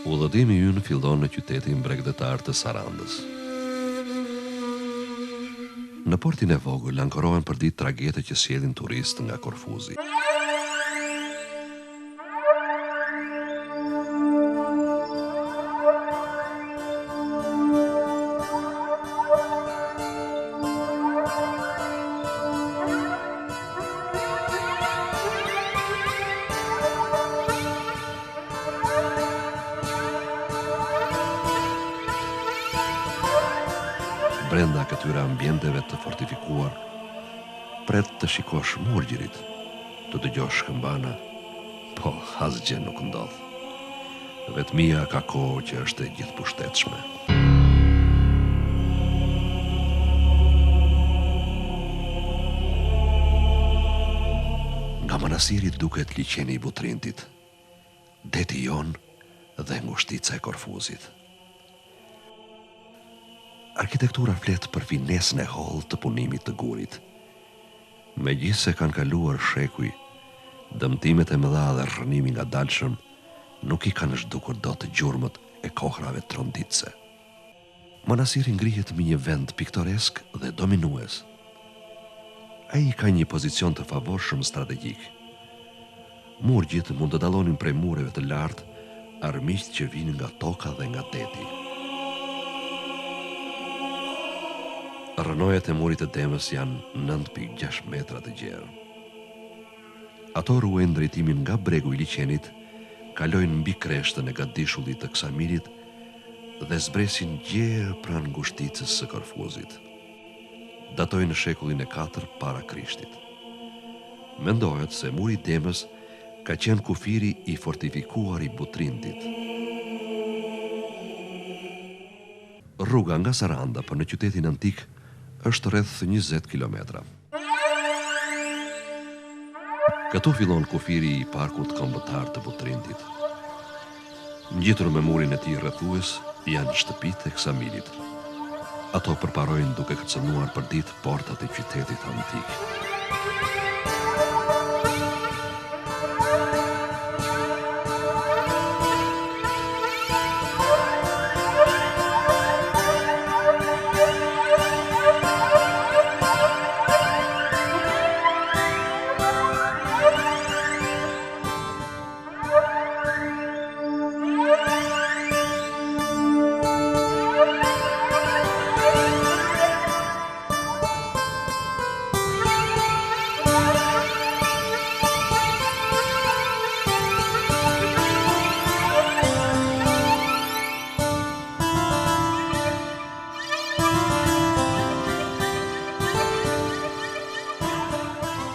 Udhëtimi ynë fillon në qytetin bregdetar të Sarandës. Në portin e vogël ankorohen për ditë tragete që sjellin turistë nga Korfuzi. Brenda këtyre ambienteve të fortifikuar, pret të shikosh murgjirit, të dëgjosh këmbana, po asgjë nuk ndodh. Vetmia ka kohë që është e gjithëpushtetshme. Nga manastiri duket liçeni i Butrintit, deti jon dhe ngushtica e Korfuzit. Arkitektura flet për finesën e hollë të punimit të gurit. Megjithse kanë kaluar shekuj, dëmtimet e mëdha dhe rrënimi ngadalshëm nuk i kanë zhdukur dot të gjurmët e kohrave tronditse. Manastiri ngrihet mbi një vend piktoresk dhe dominues. Ai ka një pozicion të favorshëm strategjik. Murgjit mund të dallonin prej mureve të lartë armiqt që vinë nga toka dhe nga deti. Rënojet e murit të Demës janë 9.6 metra të gjerë. Ato ruajnë drejtimin nga bregu i liçenit, kalojnë mbi krishtën e gatishullit të Ksamirit dhe zbresin gjerë pranë ngushticës së Korfuzit. Datojnë në shekullin e 4 para Krishtit. Mendohet se muri i Demës ka qenë kufiri i fortifikuar i Butrintit. Rruga nga Saranda për në qytetin antik është rreth 20 kilometra. Këtu fillon kufiri i parkut kombëtar të Butrintit. Ngjitur me murin e tij rrethues janë shtëpitë e Ksamirit. Ato përparojnë duke kërcënuar për ditë portat e qytetit antik.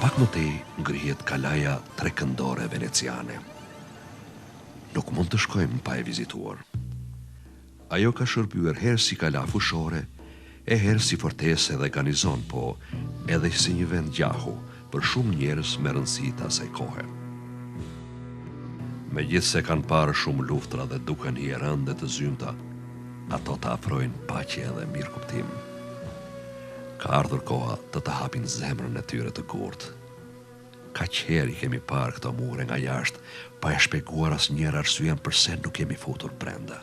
Pak më tej ngrihet kalaja trekëndore veneciane. Nuk mund të shkojmë pa e vizituar. Ajo ka shërbyer herë si kala fushore, e herë si fortesë dhe garnizon, po edhe si një vend gjahu për shumë njerëz me rëndësi të asaj kohe. Megjithse kanë parë shumë luftra dhe duken i rëndë të zymta, ato të afrojnë paqe dhe mirëkuptim. Ka ardhur koha të të hapin zemrën e tyre të gurtë. Kaq herë kemi parë këto mure nga jashtë, pa e shpjeguar asnjëherë arsyen pse nuk kemi futur brenda.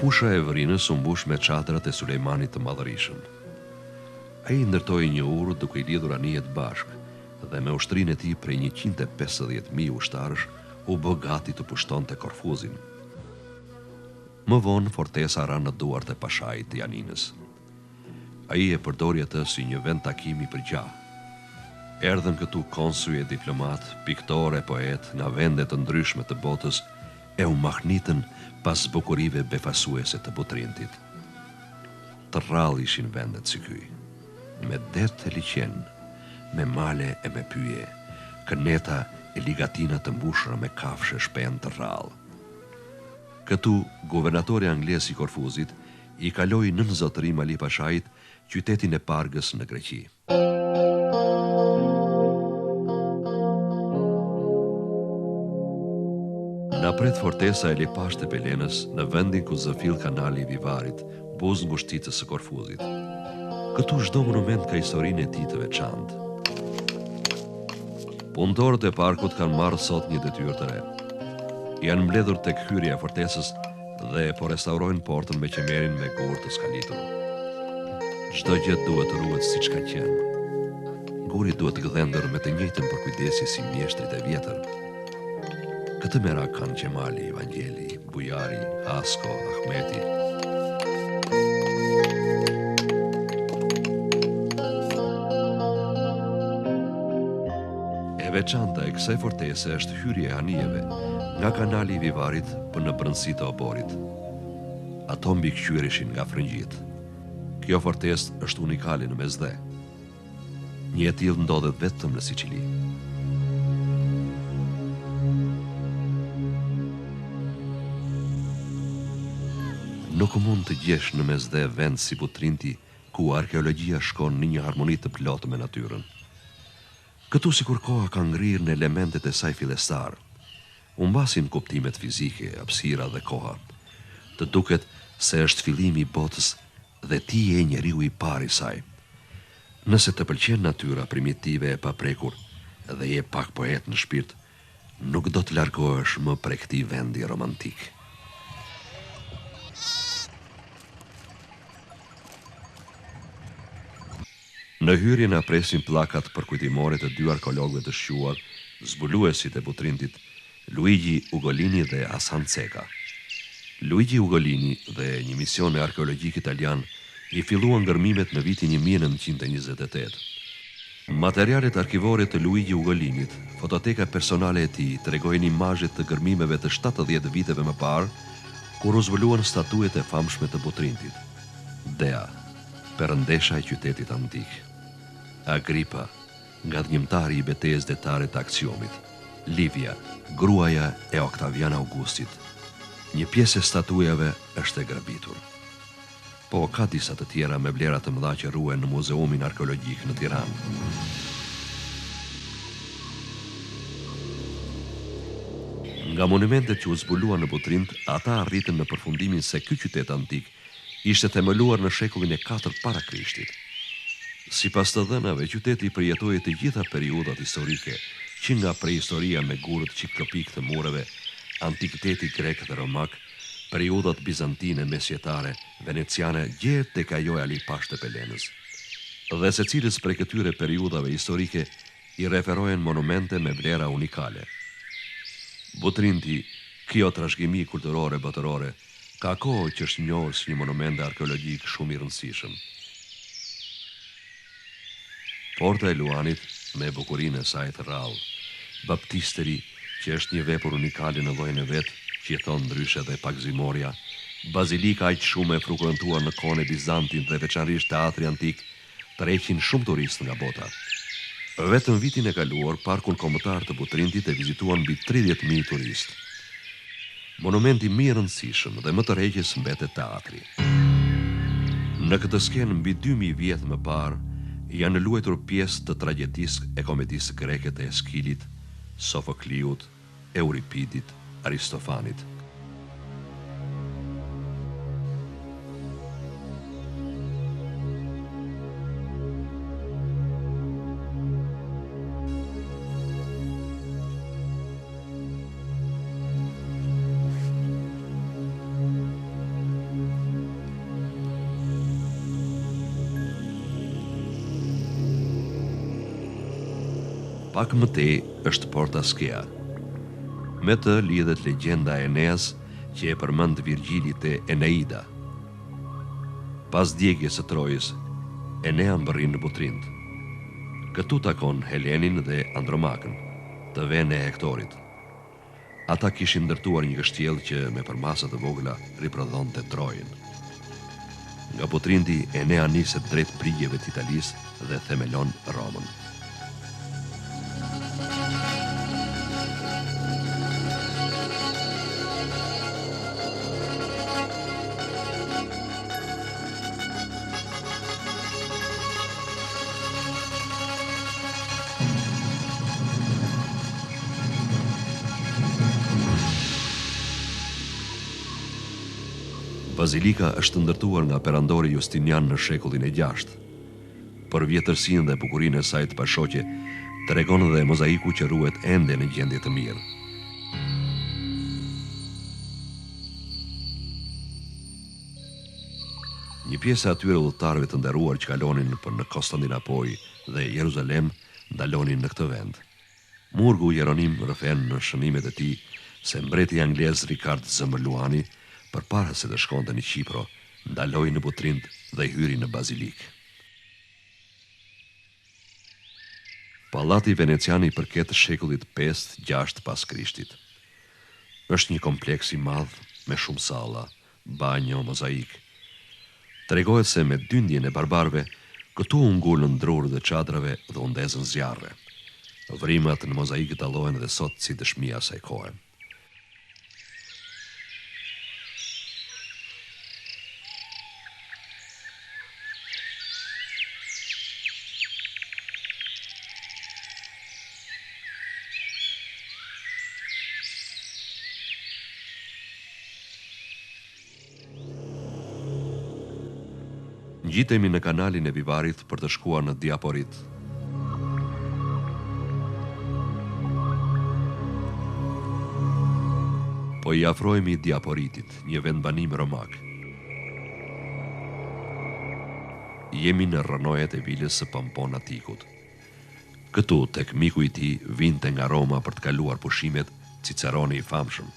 Fusha e Vërinës u mbush me çadrat e Sulejmanit të Madhërishëm. Ai ndërtoi një urë duke i lidhur anijet bashkë dhe me ushtrinë e tij prej 150.000 ushtarësh u bë gati të pushtonte Korfuzin. Më vonë fortesa ra në duart e pashait të Janinës. Ai e përdori atë si një vend takimi për gjah. Erdhën këtu konsuje, diplomat, piktore, poet nga vende të ndryshme të botës e u mahnitën pas bukurive befasuese të Butrintit. Të rrallë ishin vendet si ky, me det e liçen, me male e me pyje, këneta e ligatina të mbushura me kafshë shpend të rrallë. Këtu, guvernatori anglez i Korfuzit i kaloi nën zotërim Ali Pashait qytetin e Pargës në Greqi. Na pret fortesa e Lipash të Pelenës në vendin ku zëfill kanali i Vivarit, buzë ngushticës së Korfuzit. Këtu çdo monument ka historinë e tij të veçantë. Punëtorët e parkut kanë marrë sot një detyrë të re. Janë mbledhur tek hyrja e fortesës dhe po restaurojnë portën me qemerin me gurë të skalitur. Çdo gjë duhet të ruhet siç ka qenë. Guri duhet të gdhendër me të njëjtën përkujdesi si mjeshtrit e vjetër. Këtë merak kanë Qemali, Vangeli, Bujari, Asko, Ahmeti. E veçanta e kësaj fortese është hyrja e anijeve nga kanali i Vivarit për në brendësi të oborit. Ato mbikëqyreshin nga frëngjit. Kjo fortesë është unikale në mesdhe. Një e tillë ndodhet vetëm në Siçili. Nuk mund të gjesh në mesdhe vend si Butrinti ku arkeologjia shkon në një harmoni të plotë me natyrën. Këtu sikur koha ka ngrirë në elementet e saj fillestar, humbasin kuptimet fizike, hapësira dhe koha. Të duket se është fillimi i botës dhe ti je njeriu i parë i saj. Nëse të pëlqen natyra primitive e paprekur dhe je pak poet në shpirt, nuk do të largohesh më prej këtij vendi romantik. Në hyrje na presin pllakat përkujtimore të dy arkeologëve të shquar, zbuluesit e Butrintit, Luigi Ugolini dhe Hasan Ceka. Luigi Ugolini dhe një mision arkeologjik italian i filluan ngërmimet në vitin 1928. Materialet arkivore të Luigi Ugolinit, fototeka personale e tij, tregojnë imazhe të ngërmimeve të 70 viteve më parë, kur u zbuluan statuet e famshme të Butrintit. Dea, perëndesha e qytetit antik. Agripa, ngadhnjimtari i betejës detare të Aksiomit. Livia, gruaja e Oktavian Augustit. Një pjesë e statujave është e grabitur. Po ka disa të tjera me vlera të mëdha që ruhen në Muzeumin Arkeologjik në Tiranë. Nga monumentet që u zbuluan në Butrint, ata arritën në përfundimin se ky qytet antik ishte themeluar në shekullin e 4 para Krishtit. Sipas të dhënave, qyteti përjetoi të gjitha periudhat historike, që nga preistoria me gurët ciklopik të mureve, antikiteti grek dhe romak, periudhat bizantine, mesjetare, veneciane, gjithë tek ajo e Alipashtë të Pelenës. Dhe secilës prej këtyre periudhave historike i referohen monumente me vlera unikale. Butrinti, kjo trashëgimi kulturore botërore, ka kohë që është njohur si një monument arkeologjik shumë i rëndësishëm. Porta e Luanit, me bukurinë e saj të rrallë, baptisteri, që është një vepër unikale në llojin e vet, që i thon ndryshe dhe pak zimorja, bazilika aq shumë e frekuentuar në kohën e Bizantit dhe veçanërisht teatri antik, tërheqin shumë turistë nga bota. Vetëm vitin e kaluar, parkun kombëtar të Butrintit e vizituan mbi 30.000 turistë. Monumenti më i rëndësishëm dhe më tërheqës mbetet teatri. Në këtë skenë mbi 2000 vjet më parë, janë luajtur pjesë të tragjedisë e komedisë greke të Eskilit, Sofokliut, Euripidit, Aristofanit. Pak më tej është Porta Skea. Me të lidhet legjenda e Eneas, që e përmend Virgjili te Eneida. Pas djegjes së Trojës, Enea mbërrin në Butrint. Këtu takon Helenin dhe Andromakën, të vene e Hektorit. Ata kishin ndërtuar një kështjellë që me përmasa të vogla riprodhonte Trojën. Nga Butrinti, Enea niset drejt brigjeve të Italisë dhe themelon Romën. Bazilika është ndërtuar nga perandori Justinian në shekullin e 6. Për vjetërsinë dhe bukurinë e saj të pashoqe, tregon edhe mozaiku që ruhet ende në gjendje të mirë. Një pjesë e atyre udhëtarëve të nderuar që kalonin për në Konstantinopol dhe Jeruzalem ndalonin në këtë vend. Murgu Jeronim rëfen në shënimet e tij se mbreti anglez Ricard Zëmbëluani, përpara se të shkonte në Qipro, ndaloi në Butrind dhe hyri në bazilik. Pallati venecian i përket shekullit 5-6 pas Krishtit. Është një kompleks i madh me shumë salla, banjo, mozaik. Tregohet se me dyndjen e barbarëve, këtu u ngulën drurët e çadrave dhe u ndezën zjarre. Vrimat në mozaik dallohen edhe sot si dëshmi asaj kohe. Ngjitemi në kanalin e Vivarit për të shkuar në Diaporit. Po i afrohemi Diaporitit, një vendbanim romak. Jemi në rrënojet e vilës së Pamponatikut. Këtu, tek miku i tij, vinte nga Roma për të kaluar pushimet Ciceroni i famshëm.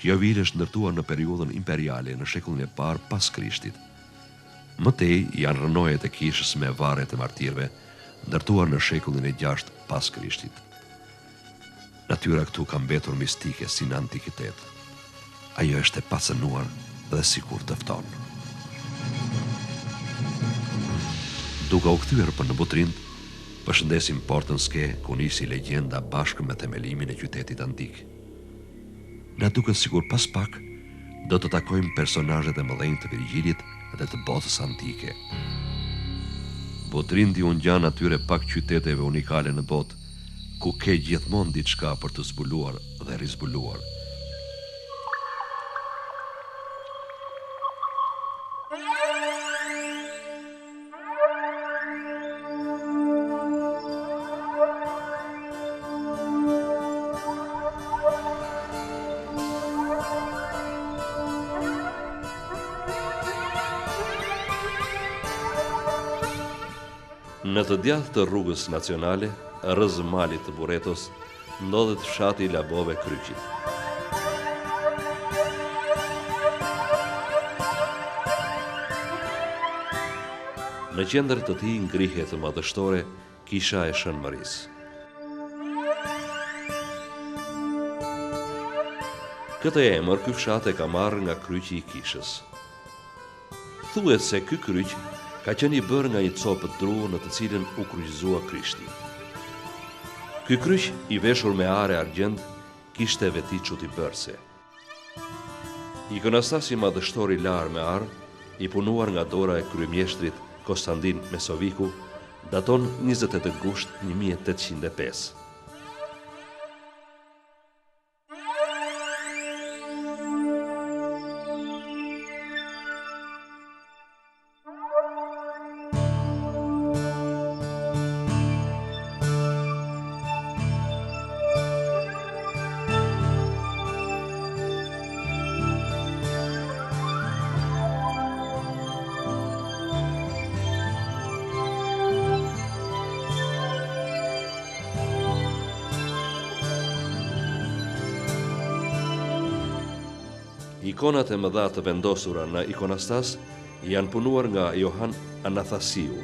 Kjo vilë është ndërtuar në periudhën imperiale në shekullin e parë pas Krishtit. Mëtej janë rrënojet e kishës me varret e martirëve, ndërtuar në shekullin e 6 pas Krishtit. Natyra këtu ka mbetur mistike si në antikitet. Ajo është e pacënuar dhe sikur të fton. Duke u kthyer për në Butrind, përshëndesim portën ske ku nisi legjenda bashkë me themelimin e qytetit antik. Na duket sikur pas pak do të takojmë personazhet e mëdhenj të Virgjilit dhe të botës antike. Butrindi u ngjan atyre pak qyteteve unikale në botë, ku ke gjithmonë diçka për të zbuluar dhe rizbuluar. Në të djathtë të rrugës nacionale, rrëz malit të Buretos, ndodhet fshati i Labove Kryqit. Në qendër të tij ngrihet madhështore kisha e Shënmërisë. Këtë emër ky fshat e ka marrë nga kryqi i kishës. Thuhet se ky kryq ka qenë i bërë nga një copë dru në të cilën u kryqëzua Krishti. Ky kryq i veshur me are argjend kishte veti çuti bërse. Ikonostasi madhështor i larë me arë, i punuar nga dora e kryemjeshtrit Konstantin Mesoviku, daton 28 gusht 1805. Ikonat e mëdha të vendosura në ikonostas janë punuar nga Johan Anathasiu.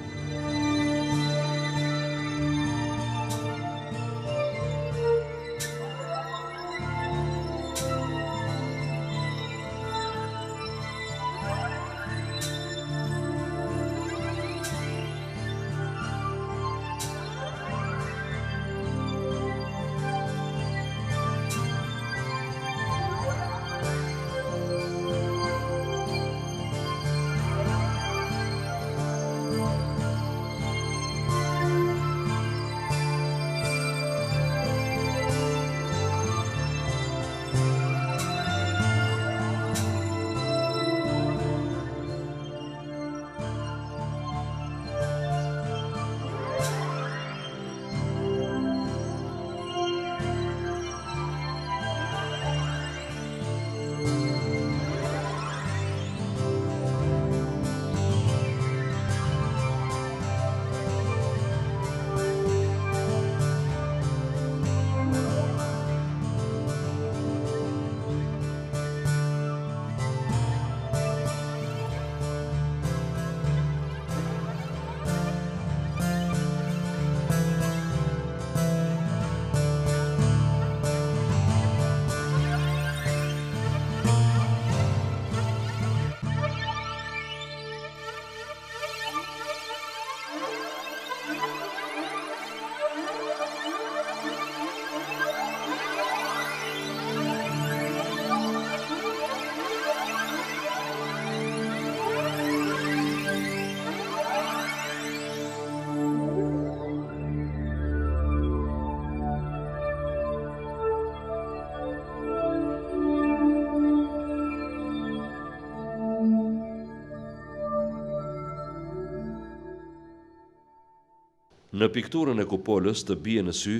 Në pikturën e kupolës të bie në sy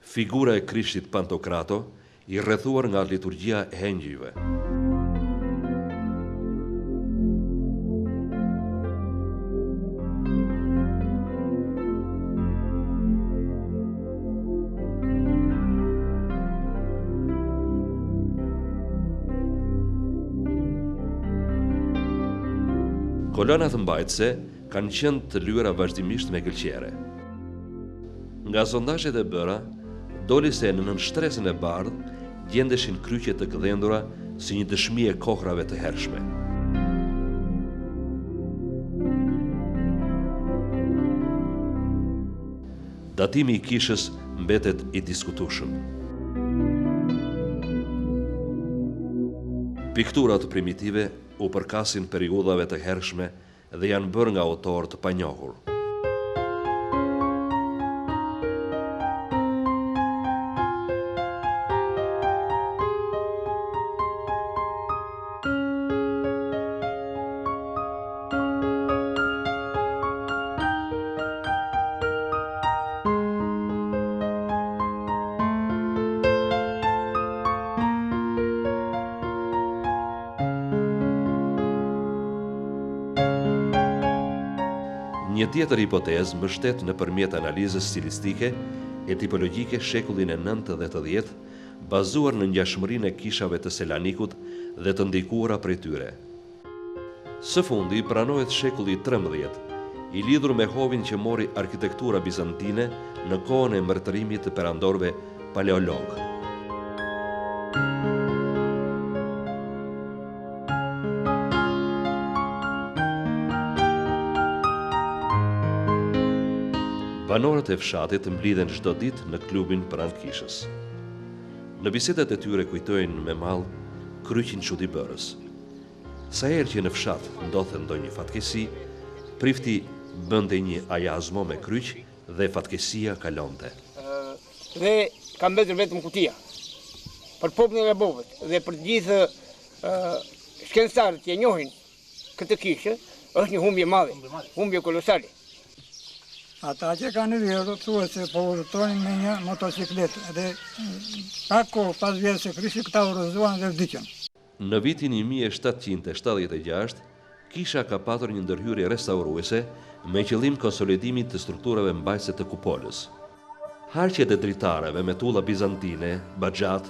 figura e Krishtit Pantokrato, i rrethuar nga liturgjia e engjëjve. Kolonat mbajtëse kanë qenë të lyera vazhdimisht me gëlqere. Nga sondazhet e bëra, doli se në nënshtresën e bardhë gjendeshin kryqe të gdhendura si një dëshmi e kohrave të hershme. Datimi i kishës mbetet i diskutueshëm. Pikturat primitive u përkasin periudhave të hershme dhe janë bërë nga autorë të panjohur. Një tjetër hipotezë mbështet nëpërmjet analizës stilistike e tipologjike shekullin e 9 dhe të 10, bazuar në ngjashmërinë e kishave të Selanikut dhe të ndikuara prej tyre. Së fundi pranohet shekulli 13, i lidhur me hovin që mori arkitektura bizantine në kohën e mbretërimit të perandorëve paleolog. Banorët e fshatit mblidhen çdo ditë në klubin pranë kishës. Në bisedat e tyre kujtojnë me mall kryqin çuditbërës. Sa herë që në fshat ndodhte ndonjë fatkeqësi, prifti bënte një ajazmo me kryq dhe fatkeqësia kalonte. Dhe ka mbetur vetëm kutia. Për popullin e Lebovët dhe për të gjithë shkencëtarët që e njohin këtë kishë, është një humbje madhe, humbje kolosale. Ata që kanë vjerë, thua se po udhëtonin me një motocikletë dhe pak kohë pas vjerë se Krishti këta urrëzuan dhe vdiqën. Në vitin 1776, kisha ka patur një ndërhyrje restauruese me qëllim konsolidimit të strukturave mbajtëse të kupolës. Harqet e dritareve me tulla bizantine, baxhat,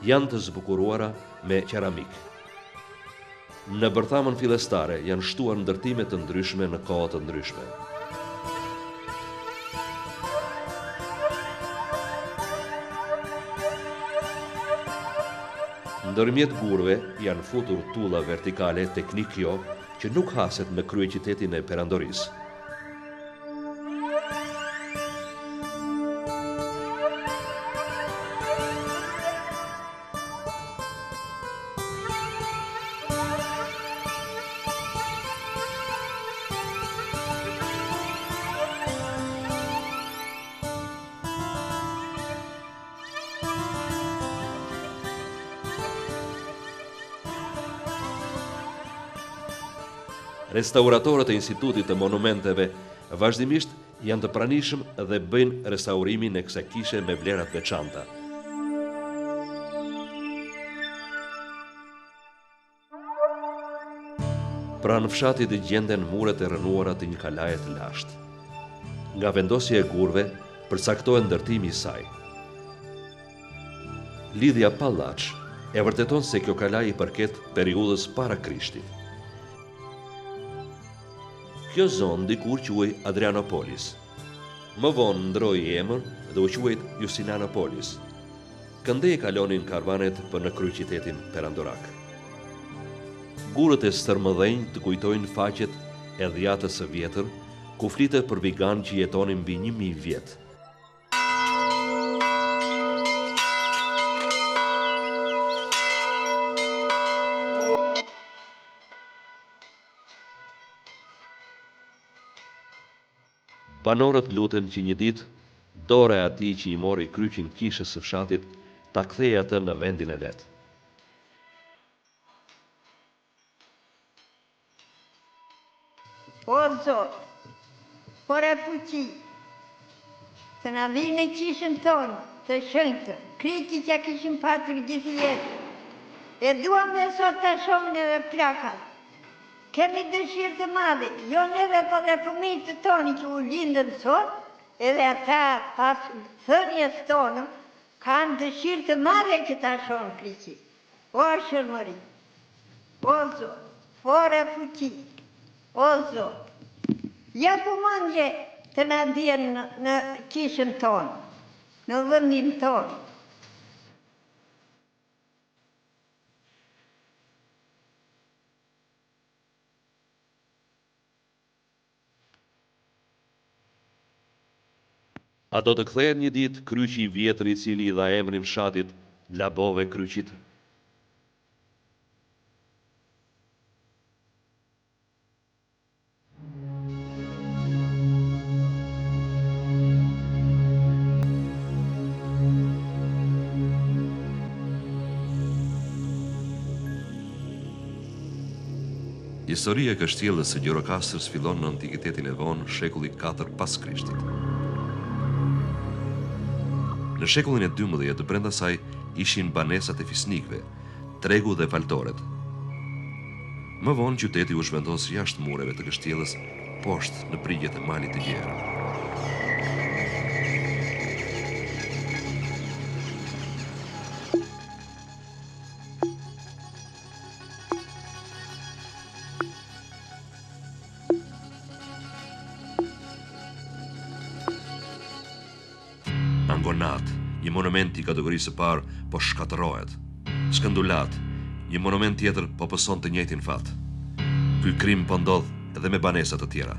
janë të zbukuruara me keramik. Në bërthamën fillestare janë shtuar ndërtime të ndryshme në kohë të ndryshme. Ndërmjet gurve janë futur tulla vertikale teknik kjo që nuk haset në kryeqytetin e perandorisë. Restauratorët e Institutit të Monumenteve vazhdimisht janë të pranishëm dhe bëjnë restaurimin e kësaj kishe me vlerat veçanta. Pranë fshatit gjenden muret e rënuara të një kalaje të lashtë. Nga vendosja e gurve përcaktohet ndërtimi i saj. Lidhja pallaç e vërteton se kjo kalaj i përket periudhës para Krishtit. Kjo zonë dikur quhej Adrianopolis. Më vonë ndroi emër dhe u quajt Justinanopolis. Këndej kalonin karvanet për në kryeqytetin perandorak. Gurët e stërmëdhenj të kujtojnë faqet e dhjatës së vjetër, ku flitet për vigan që jetonin mbi 1000 vjet. Banorët luten që një ditë dora e atij që i mori kryqin kishës së fshatit ta kthejë atë në vendin e vet. O Zot, por e fuqi, Se na vinë qishën tonë, të shëntë, kriti që kishim patër gjithë jetë. E duam dhe sot të shohim edhe plakat. Kemi dëshirë të madhe, jo neve po dhe fëmijët tonë që u lindën sot, edhe ata pas thënjes tonë, kanë dëshirë të madhe që ta shohim kriti. O shërmëri, o Zot, fore fuqi, o Zot, ja po mangje të na djenë në kishën tonë, në vëndin tonë. A do të kthehet një ditë kryqi I vjetër I cili I dha emrin fshatit Labove Kryqit? Historia e kështjellës së Gjirokastrës fillon në antikitetin e vonë, shekulli 4 pas Krishtit. Në shekullin e 12 brenda saj ishin banesat e fisnikëve, tregu dhe faltoret. Më vonë qyteti u zhvendos jashtë mureve të kështjellës, poshtë në brigjet e malit të gjerë. Angonat, një monument I kategorisë së parë, po shkatërohet. Skëndulat, një monument tjetër po pëson të njëjtin fat. Ky krim po ndodh edhe me banesa të tjera.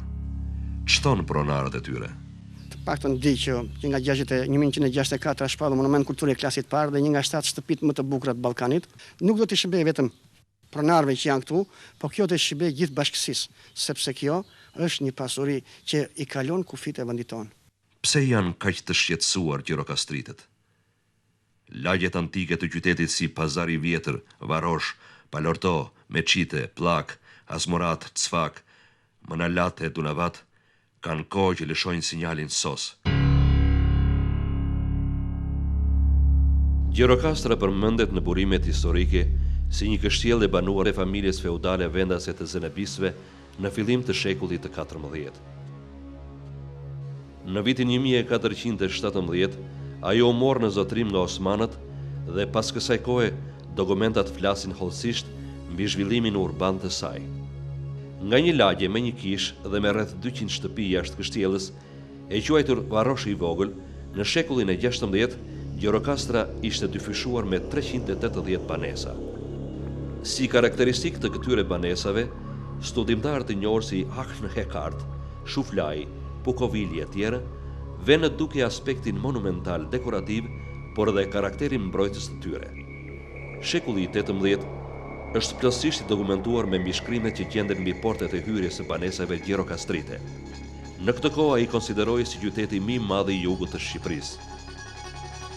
Ç'thon pronarët e tyre? Të paktën di që nga 1964 është shpallur monument kulture klasit parë dhe një nga 7 shtëpitë më të bukura të Ballkanit. Nuk do të shërbej vetëm pronarëve që janë këtu, po kjo të shërbej gjithë bashkësisë, sepse kjo është një pasuri që I kalon kufit e vendit tonë. Pse janë kaq të shqetësuar gjirokastritët? Lagjet antike të qytetit si Pazari I Vjetër, Varosh, Palorto, Meçite, Pllak, Asmorat, Cfak, Manalat e Dunavat kanë kohë që lëshojnë sinjalin SOS. Gjirokastra përmendet në burimet historike si një kështjellë e banuar e familjes feudale vendase të Zenebisëve në fillim të shekullit të 14. Në vitin 1417, ajo u morë në zotrim nga Osmanët dhe pas kësaj kohe dokumentat flasin hollësisht mbi zhvillimin urban të saj. Nga një lagje me një kish dhe me rreth 200 shtëpi jashtë kështjellës, e quajtur Varoshi I Vogël, në shekullin e 16, Gjirokastra ishte dyfishuar me 380 banesa. Si karakteristik të këtyre banesave, studimtarë të njohur si Ahn Hekart, Shuflai, Pukovili e tjerë, vënë duke aspektin monumental dekorativ, por edhe karakterin mbrojtës të tyre. Shekulli I 18 është plotësisht I dokumentuar me mbishkrimet që gjenden mbi portet e hyrjes së banesave gjirokastrite. Në këtë kohë ai konsiderohej si qyteti më I madh I jugut të Shqipërisë.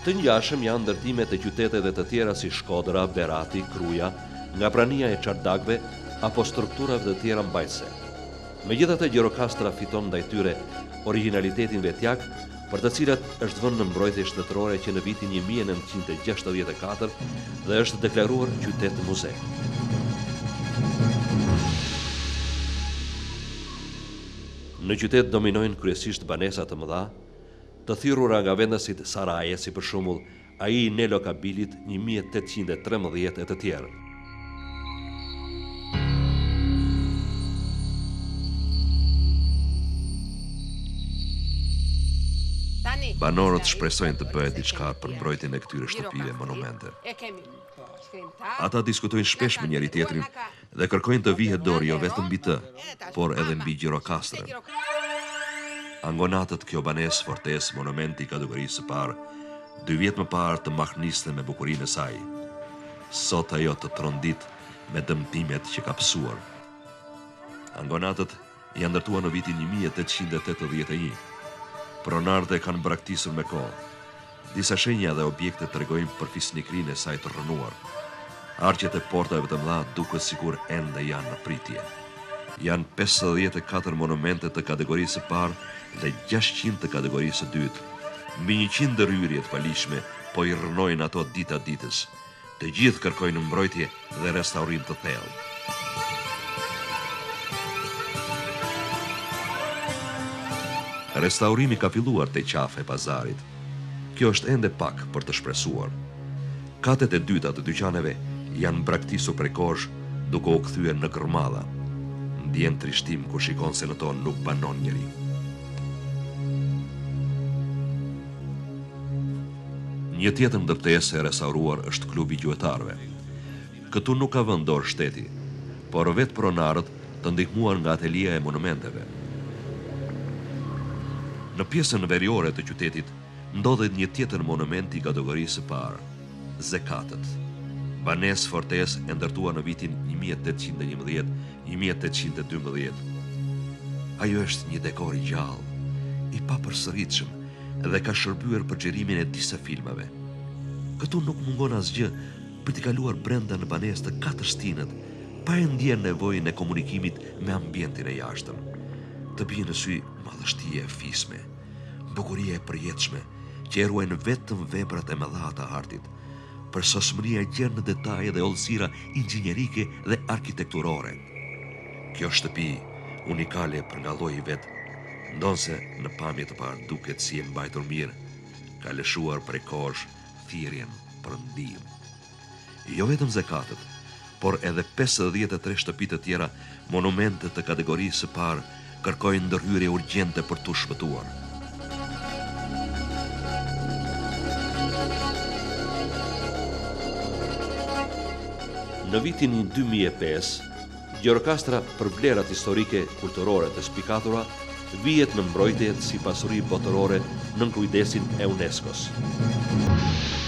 Të ngjashëm janë ndërtimet e qyteteve të tjera si Shkodra, Berati, Kruja, nga prania e çardakëve apo strukturave të tjera mbajtëse. Megjithatë, Gjirokastra fiton ndaj tyre origjinalitetin vetjak, për të cilat është vënë në mbrojtje shtetërore që në vitin 1964 dhe është deklaruar qytet muze. Në qytet dominojnë kryesisht banesa të mëdha, të thirrura nga vendasit Saraje, si për shembull ai I Nelo Kabilit 1813 e të tjerë. Banorët shpresojnë të bëhet diçka për mbrojtjen e këtyre shtëpive monumente. Ata diskutojnë shpesh me njëri tjetrin dhe kërkojnë të vihet dorë jo vetëm mbi të, por edhe mbi Gjirokastrën. Angonatët, kjo banesë, fortesë, monumenti I kategorisë së parë, 2 vjet më parë të mahniste me bukurinë e saj. Sot ajo të trondit me dëmtimet që ka pësuar. Angonatët janë ndërtuar në vitin 1881. Pronarët e kanë braktisur me kohë. Disa shenja dhe objekte tregojnë për fisnikrinë e saj të rrënuar. Arqet e portave të mëdha duket sikur ende janë në pritje. Janë 54 monumente të kategorisë së parë dhe 600 të kategorisë së dytë, Mbi 100 ndërhyrje të palishme po i rrënojnë ato dita ditës. Të gjithë kërkojnë mbrojtje dhe restaurim të thellë. Restaurimi ka filluar te qafe e pazarit. Kjo është ende pak për të shpresuar. Katet e dyta të dyqaneve janë braktisur prej kosh, duke u kthyer në kërmalla. Ndjen trishtim kur shikon se në tonë nuk banon njeri. Një tjetër ndërtesë e restauruar është klubi i gjuetarëve. Këtu nuk ka vend dorë shteti, por vetë pronarët të ndihmuar nga atelia e monumenteve. Në pjesën veriore të qytetit ndodhet një tjetër monument i kategorisë së parë, Zekatët. Banesë fortesë e ndërtuar në vitin 1811-1812. Ajo është një dekor i gjallë, i papërsëritshëm dhe ka shërbyer për xhirimin e disa filmave. Këtu nuk mungon asgjë për t'i kaluar brenda në banesë të 4 stinët, pa e ndjerë nevojën e komunikimit me ambientin e jashtëm. Të bie në sy madhështia e fisme, bukuria e përjetshme, që e ruajnë vetëm veprat e mëdha të artit, për sosmëria e gjerë në detaje dhe hollësira inxhinierike dhe arkitekturore. Kjo shtëpi, unikale për nga lloji vet, ndonse në pamje të parë duket si e mbajtur mirë, ka lëshuar prej kohësh thirrjen për ndihmë. Jo vetëm Zekatët, por edhe 53 shtëpi të tjera, monumente të kategorisë së parë, kërkojnë ndërhyrje urgjente për t'u shpëtuar. Në vitin 2005, Gjirokastra për vlerat historike kulturore të spikatura vihet në mbrojtje si pasuri botërore nën kujdesin e UNESCO-s.